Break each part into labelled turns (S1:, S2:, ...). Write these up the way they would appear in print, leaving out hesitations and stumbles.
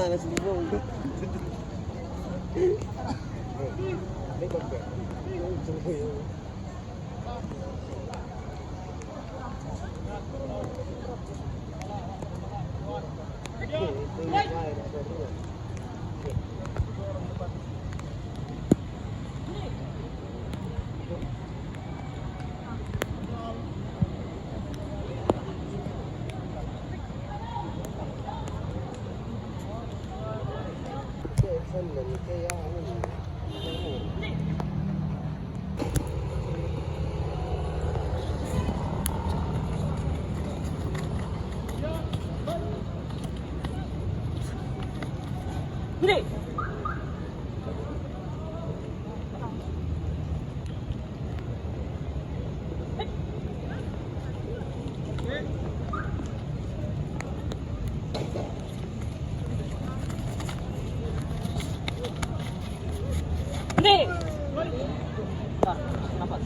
S1: sana selubung.
S2: Gede. Gede. Nafas.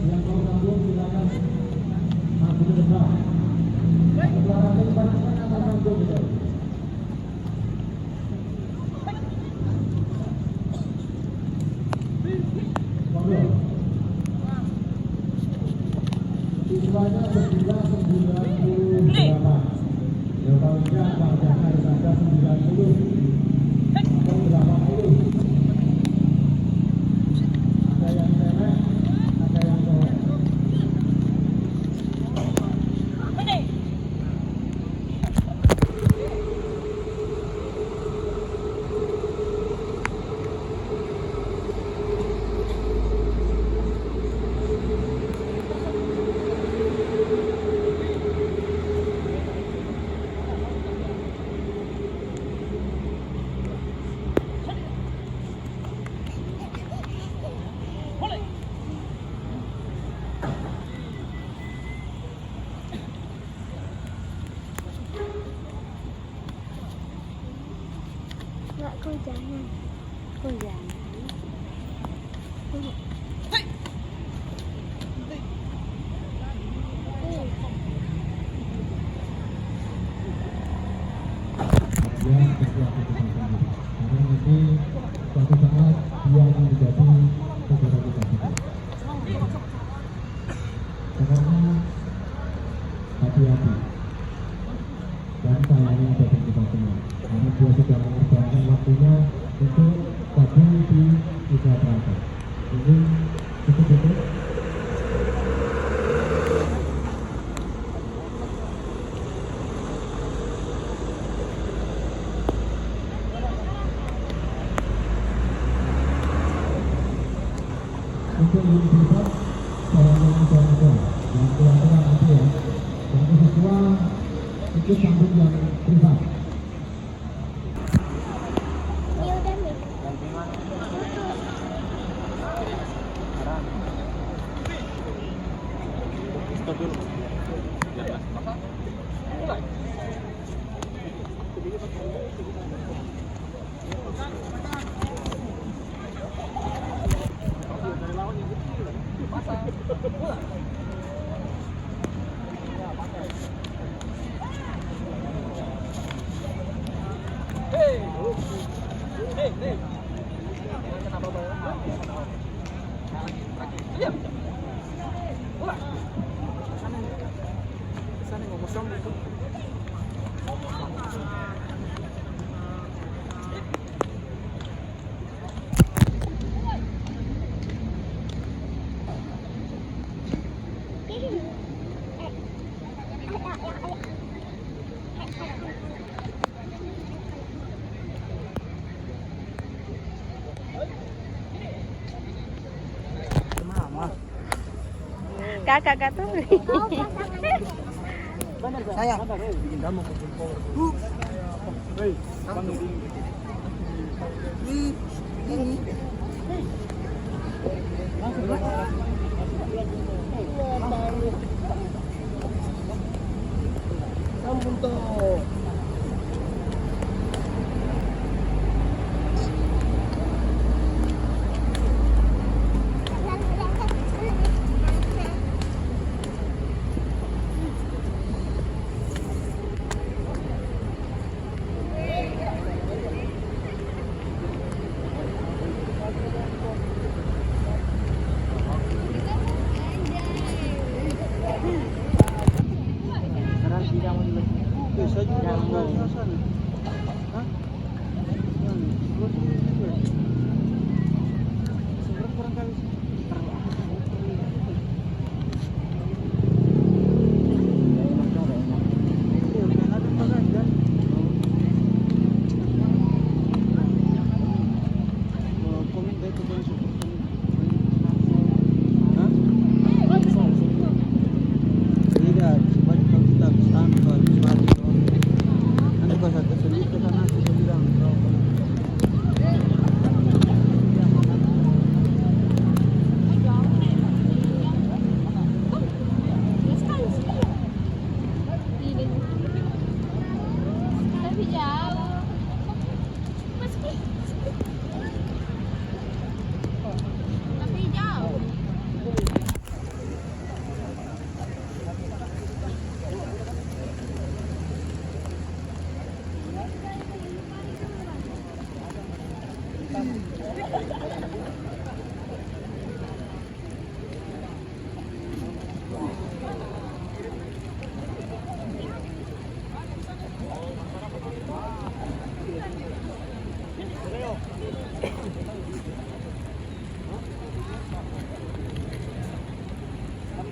S3: Yang mau gabung silakan maju ke depan. Deklarasi barisan akan gabung gitu. Monggo. Siswanya berjumlah 98. Jawabannya pada hari ada 90. Atau 80. Ada yang cewek, ada yang cowok.
S4: Enggak, kau jangan. Kau jangan.
S3: Ya, sesuatu karena ini suatu saat dia akan menjadi saudara kita juga. Karena hati-hati dan sayangnya bagi kita semua. Karena dia sudah mengorbankan waktunya untuk gabung di usaha terakhir. Ini cukup betul. Untuk yang privat, saya mengucapkan yang keluarga nanti ya, yang siswa ikut sambut yang privat.
S4: Ya udah nih.
S2: Stop dulu.
S4: Kakak kata.
S1: Sayang. Sambung toh.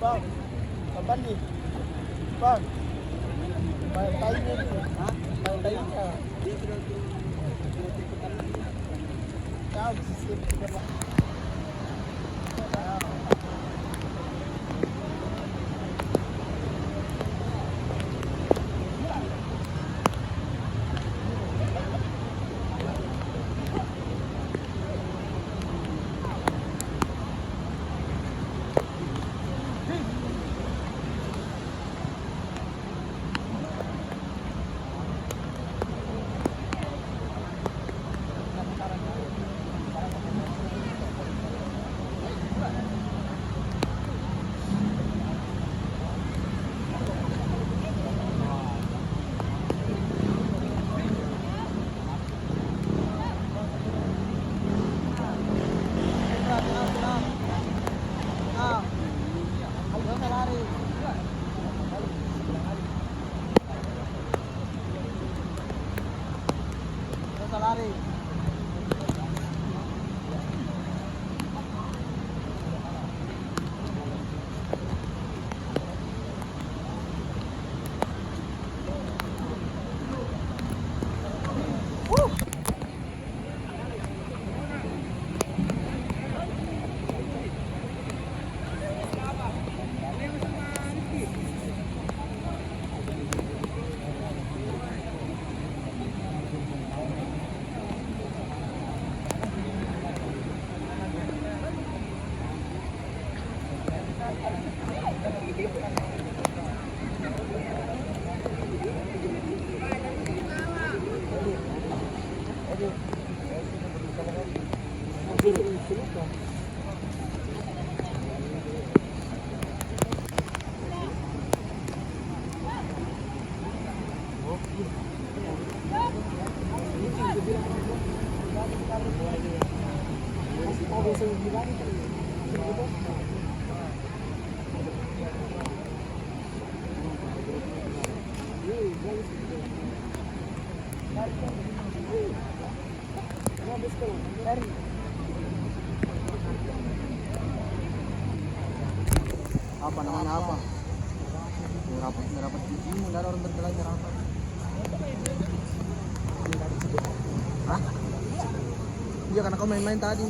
S1: Bang. Kapan nih? Bang. Main tainya nih. Hah? Main tainya. Kau sisir juga, Pak. Lari. Apa namanya apa? Ngerapat gigimu, nggak ada orang berkelahi ngerapat. Hah? Iya karena kau main-main tadi.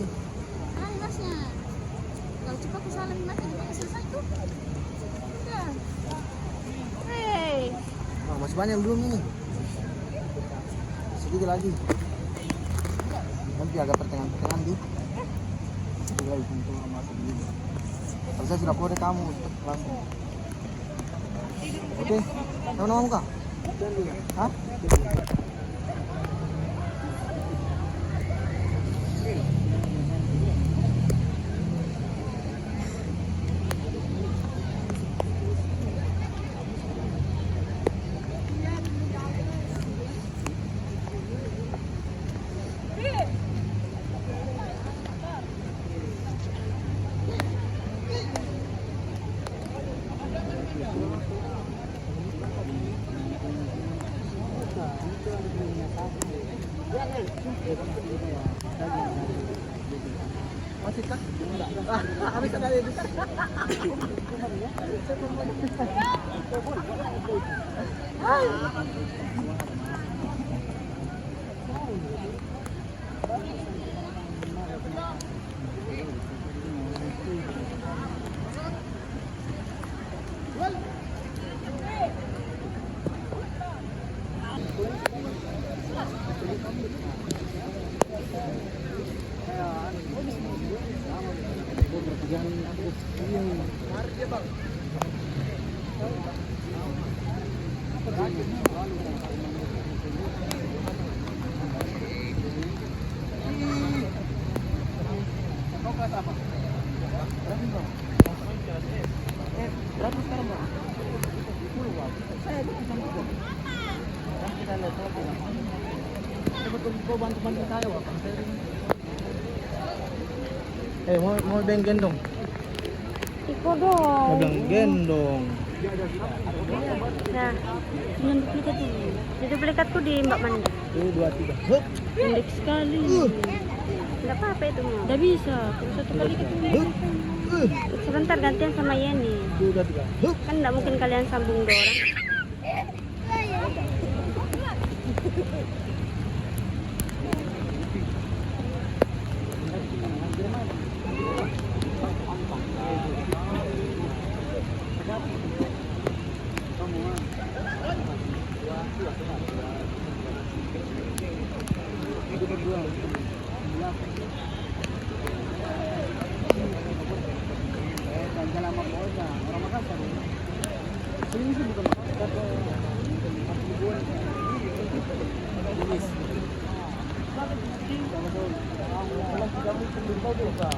S4: Ah, masnya. Kalau cepat kesalahan mati dipakai selesai tuh. Udah. Hey.
S3: Oh, masih banyak yang belum ini. Sedikit lagi. Nanti agak pertengahan di. Sedikit lagi untuk masuk dulu. Kalau saya sudah kode kamu langsung. Oke, tahu namamu kak? Hah? Masih kah? Enggak. Habis ada di Berapa sekarang, Bang? 10, Bang. Saya itu bisa juga. Kan kita lihat lagi. Coba kau bantu saya, Bang. Mau gendong.
S4: Ikut dong.
S3: Mau gendong.
S4: Nah, dengan duplikat ini. Di duplikatku di Mbak Manda.
S3: 2, 3. Hup.
S4: Pendek sekali. Enggak apa-apa itu mau. Enggak bisa. Kalau satu kali ketemu. Sebentar gantian sama Yeni.
S1: Sudah tiga. Hup.
S4: Kan nggak mungkin kalian sambung dua orang.
S1: Itu berdua. Jalan sama Polda, orang Makassar. Sini sih bukan Makassar, Hasibuan. Jenis. Kalau tidak mungkin berubah juga.